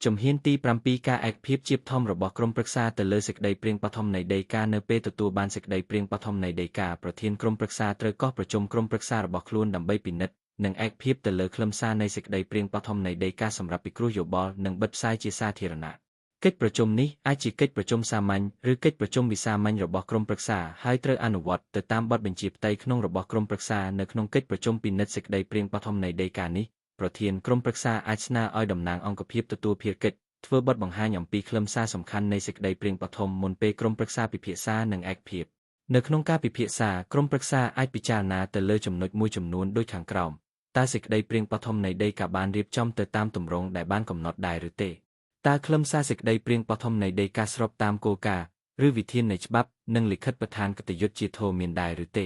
ជំហានទី7ការឯកភាពជាបឋមរបស់ក្រុមប្រឹក្សាទៅលើសេចក្តីព្រាងបឋមនៃដីកានៅពេលទទួលបានសេចក្តីព្រាងបឋមនៃដីកាប្រធានក្រុមប្រឹក្សាត្រូវកោះប្រជុំក្រុមប្រឹក្សារបស់ខ្លួនដើម្បីពិនិត្យនិងឯកភាពទៅលើខ្លឹមសារនៃសេចក្តីព្រាងបឋមនៃដីកាសម្រាប់ពិគ្រោះយោបល់និងបិទផ្សាយជាសាធារណៈកិច្ចប្រជុំនេះអាចជាកិច្ចប្រជុំសាមញ្ញឬកិច្ចប្រជុំវិសាមញ្ញរបស់ក្រុមប្រឹក្សាហើយត្រូវអនុវត្តទៅតាមបទបញ្ជាផ្ទៃក្នុងរបស់ក្រុមប្រឹក្សានៅក្នុងកិច្ចប្រជុំពិនិត្យសេចក្តីព្រាងបឋមនៃដីកានេះប្រធានក្រុមប្រឹក្សាអាចស្នើឲ្យតំណាងអង្គភាពទទួលភារកិច្ចធ្វើបទបង្ហាញអំពីខ្លឹមសារសំខាន់នៃសេចក្តីព្រាងបឋមមុនពេលក្រុមប្រឹក្សាពិភាក្សានិងឯកភាពនៅក្នុងការពិភាក្សាក្រុមប្រឹក្សាអាចពិចារណាទៅលើចំណុចមួយចំនួនដូចខាងក្រោមតើសេចក្តីព្រាងបឋមនៃដីកាបានរៀបចំទៅតាមទម្រង់ដែលបានកំណត់ដែរឬទេតើខ្លឹមសារសេចក្តីព្រាងបឋមនៃដីកាស្របតាមគោលការណ៍ឬវិធាននៃច្បាប់និងលិខិតបឋានគតិយុត្តជាធម៌មានដែរឬទេ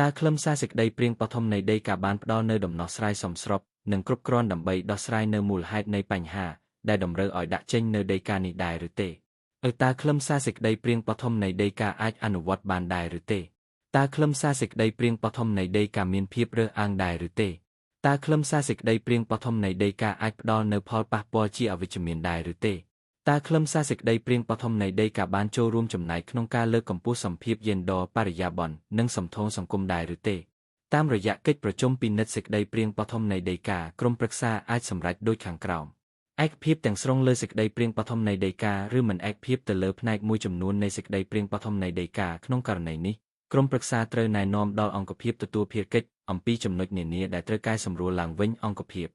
តើខ្លឹមសារសេចក្តីព្រាងបឋមនៃដីកាបានផ្ដល់នូវដំណោះស្រាយសមស្របនិងគ្រប់គ្រាន់ដើម្បីដោះស្រាយនូវមូលហេតុនៃបញ្ហាដែលតម្រូវឲ្យដាក់ចេញនៅដីកានេះដែរឬទេតើខ្លឹមសារសេចក្តីព្រាងបឋមនៃដីកាអាចអនុវត្តបានដែរឬទេតើខ្លឹមសារសេចក្តីព្រាងបឋមនៃដីកាមានភាពរើសអើងដែរឬទេតើខ្លឹមសារសេចក្តីព្រាងបឋមនៃដីកាអាចផ្ដល់នូវផលប៉ះពាល់ជាអវិជ្ជមានដែរឬទេតើខ្លឹមសារសេចក្តីព្រាងបឋមនៃដីកាបានចូលរួមចំណែកក្នុងការលើកកម្ពស់សម្ភាពយេនឌ័របរិយាបន្ននិងសម្ថូរសង្គមដែរឬទេតាមរយៈកិច្ចប្រជុំពិនិត្យសេចក្តីព្រាងបឋមនៃដីកាក្រុមប្រឹក្សាអាចសម្រេចដូចខាងក្រោមឯកភាពទាំងស្រុងលើសេចក្តីព្រាងបឋមនៃដីកាឬមិនឯកភាពទៅលើផ្នែកមួយចំនួននៃសេចក្តីព្រាងបឋមនៃដីកាក្នុងករណីនេះក្រុមប្រឹក្សាត្រូវណែនាំដល់អង្គភាពទទួលភារកិច្ចអំពីចំណុចនានាដែលត្រូវកែសម្រួលឡើងវិញអង្គភាព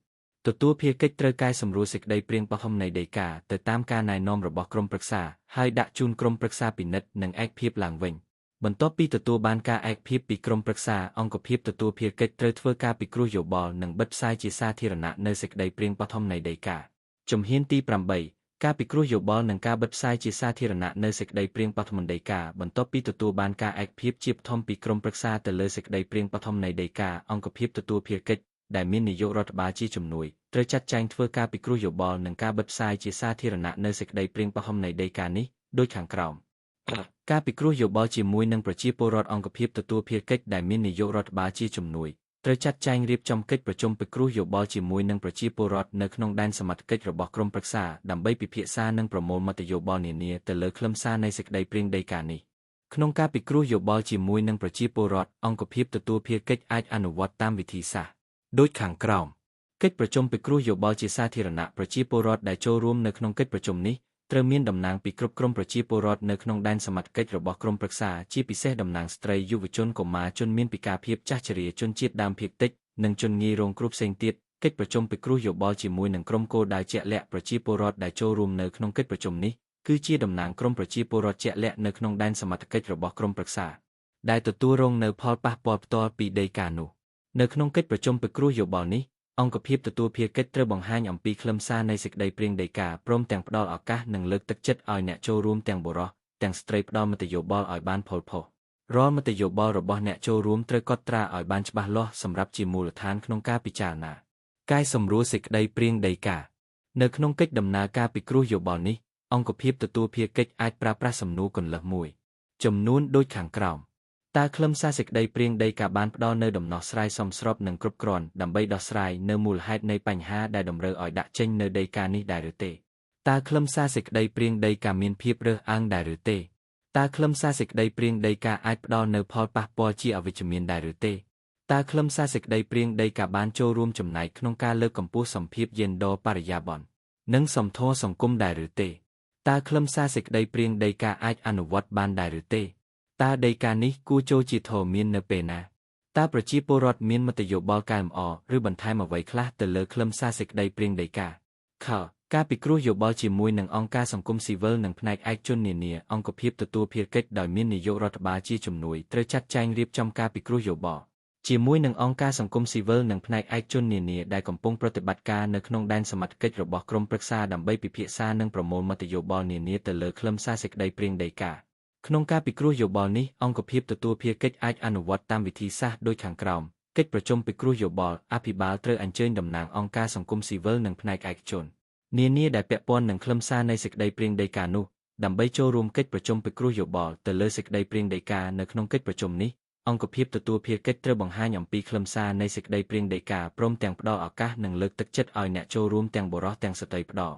ទទួលភារកិច្ចត្រូវកែសម្រួលសេចក្តីព្រាងបឋមនៃដីកាទៅតាមការណែនាំរបស់ក្រុមប្រឹក្សាហើយដាក់ជូនក្រុមប្រឹក្សាពិនិត្យនិងឯកភាពឡើងវិញបន្ទាប់ពីទទួលបានការឯកភាពពីក្រុមប្រឹក្សាអង្គភាពទទួលភារកិច្ចត្រូវធ្វើការពិគ្រោះយោបល់និងបិទផ្សាយជាសាធារណៈនៅសេចក្តីព្រាងបឋមនៃដីកាជំហានទី8ការពិគ្រោះយោបល់និងការបិទផ្សាយជាសាធារណៈនៅសេចក្តីព្រាងបឋមដីកាបន្ទាប់ពីទទួលបានការឯកភាពជាបឋមពីក្រុមប្រឹក្សាទៅលើសេចក្តីព្រាងបឋមនៃដីកាអង្គភាពទទួលភារកិច្ចដែលមាននាយករដ្ឋបាលជាជំនួយត្រូវចាត់ចែងធ្វើការពិគ្រោះយោបល់និងការបិទផ្សាយជាសាធារណៈនៅសេចក្តីព្រាងបឋមនៃដីកានេះដូចខាងក្រោមការពិគ្រោះយោបល់ជាមួយនឹងប្រជាពលរដ្ឋអង្គភាពទទួលភារកិច្ចដែលមាននាយករដ្ឋបាលជាជំនួយត្រូវចាត់ចែងរៀបចំកិច្ចប្រជុំពិគ្រោះយោបល់ជាមួយនឹងប្រជាពលរដ្ឋនៅក្នុងដែនសមត្ថកិច្ចរបស់ក្រុមប្រឹក្សាដើម្បីពិភាក្សានិងប្រមូលមតិយោបល់នានាទៅលើខ្លឹមសារនៃសេចក្តីព្រាងដីកានេះក្នុងការពិគ្រោះយោបល់ជាមួយនឹងប្រជាពលរដ្ឋអង្គភាពទទួលភារកិច្ចអាចអនុវត្តតាមវិធីសាស្ត្រដូចខាងក្រោមកិច្ចប្រជុំពិគ្រោះយោបល់ជាសាធារណៈប្រជាពលរដ្ឋដែលចូលរួមនៅក្នុងកិច្ចប្រជុំនេះត្រូវមានតំណាងពីគ្រប់ក្រុមប្រជាពលរដ្ឋនៅក្នុងដែនសមត្ថកិច្ចរបស់ក្រុមប្រឹក្សាជាពិសេសតំណាងស្ត្រីយុវជនកុមារជនមានពិការភាពចាស់ជរាជនជាតិដើមភាគតិចនិងជនងាយរងគ្រោះផ្សេងទៀតកិច្ចប្រជុំពិគ្រោះយោបល់ជាមួយនឹងក្រុមគោលដៅជាក់លាក់ប្រជាពលរដ្ឋដែលចូលរួមនៅក្នុងកិច្ចប្រជុំនេះគឺជាតំណាងក្រុមប្រជាពលរដ្ឋជាក់លាក់នៅក្នុងដែនសមត្ថកិច្ចរបស់ក្រុមប្រឹក្សាដែលទទួលរងនូវផលប៉ះពាល់ផ្ទាល់ពីដីកានោះនៅក្នុងកិច្ចប្រជុំពិគ្រោះយោបល់នេះអង្គភាពទទួលភារកិច្ចត្រូវបង្ហាញអំពីខ្លឹមសារនៃសេចក្តីព្រាងដីកាព្រមទាំងផ្ដល់ឱកាសនិងលើកទឹកចិត្តឲ្យអ្នកចូលរួមទាំងបុរសទាំងស្ត្រីផ្ដល់មតិយោបល់ឲ្យបានផុសផុសរាល់មតិយោបល់របស់អ្នកចូលរួមត្រូវកត់ត្រាឲ្យបានច្បាស់លាស់សម្រាប់ជាមូលដ្ឋានក្នុងការពិចារណាកែសម្រួលសេចក្តីព្រាងដីកានៅក្នុងកិច្ចដំណើរការពិគ្រោះយោបល់នេះអង្គភាពទទួលភារកិច្ចអាចប្រើប្រាស់សំណួរគន្លឹះមួយចំនួនដូចខាងក្រោមតើខ្លឹមសារសេចក្តីព្រាងដីកាបានផ្ដល់នូវដំណោះស្រាយសមស្របនិងគ្រប់គ្រាន់ដើម្បីដោះស្រាយនៅមូលហេតុនៃបញ្ហាដែលតម្រូវឲ្យដាក់ចេញនៅដីកានេះដែរឬទេតើខ្លឹមសារសេចក្តីព្រាងដីកាមានភាពរើសអើងដែរឬទេតើខ្លឹមសារសេចក្តីព្រាងដីកាអាចផ្ដល់នូវផលប៉ះពាល់ជាអវិជ្ជមានដែរឬទេតើខ្លឹមសារសេចក្តីព្រាងដីកាបានចូលរួមចំណែកក្នុងការលើកកម្ពស់សម្ភាពយេនឌ័របរិយាបន្ននិងសម្ថូរសង្គមដែរឬទេតើខ្លឹមសារសេចក្តីព្រាងដីកាអាចអនុវត្តបានដែរឬទេតើដីកានេះគួរចូលជាធរមាននៅពេលណាតើប្រជាពលរដ្ឋមានមតិយោបល់កែលម្អឬបន្ថែមអ្វីខ្លះទៅលើខ្លឹមសារសេចក្តីព្រាងដីកាខការពិគ្រោះយោបល់ជាមួយនឹងអង្គការសង្គមស៊ីវិលនិងផ្នែកឯកជននានាអង្គភាពទទួលភារកិច្ចដោយមាននាយករដ្ឋបាលជាជំនួយត្រូវចាត់ចែងរៀបចំការពិគ្រោះយោបល់ជាមួយនឹងអង្គការសង្គមស៊ីវិលនិងផ្នែកឯកជននានាដែលកំពុងប្រតិបត្តិការនៅក្នុងដែនសមត្ថកិច្ចរបស់ក្រុមប្រឹក្សាដើម្បីពិភាក្សានិងប្រមូលមតិយោបល់នានាទៅលើខ្លឹមសារសេចក្តីព្រាងដីកាក្នុងការពិគ្រោះយោបល់នេះអង្គភាពទទួលភារកិច្ចអាចអនុវត្តតាមវិធីសាស្ត្រដូចខាងក្រោមកិច្ចប្រជុំពិគ្រោះយោបល់អភិបាលត្រូវអញ្ជើញតំណាងអង្គការសង្គមស៊ីវិលនិងផ្នែកឯកជននានាដែលពាក់ព័ន្ធនឹងខ្លឹមសារនៃសេចក្តីព្រាងដីកានោះដើម្បីចូលរួមកិច្ចប្រជុំពិគ្រោះយោបល់ទៅលើសេចក្តីព្រាងដីកានៅក្នុងកិច្ចប្រជុំនេះអង្គភាពទទួលភារកិច្ចត្រូវបង្ហាញអំពីខ្លឹមសារនៃសេចក្តីព្រាងដីកាព្រមទាំងផ្ដល់ឱកាសនិងលើកទឹកចិត្តឲ្យអ្នកចូលរួមទាំងបុរសទាំងស្ត្រីផ្ដល់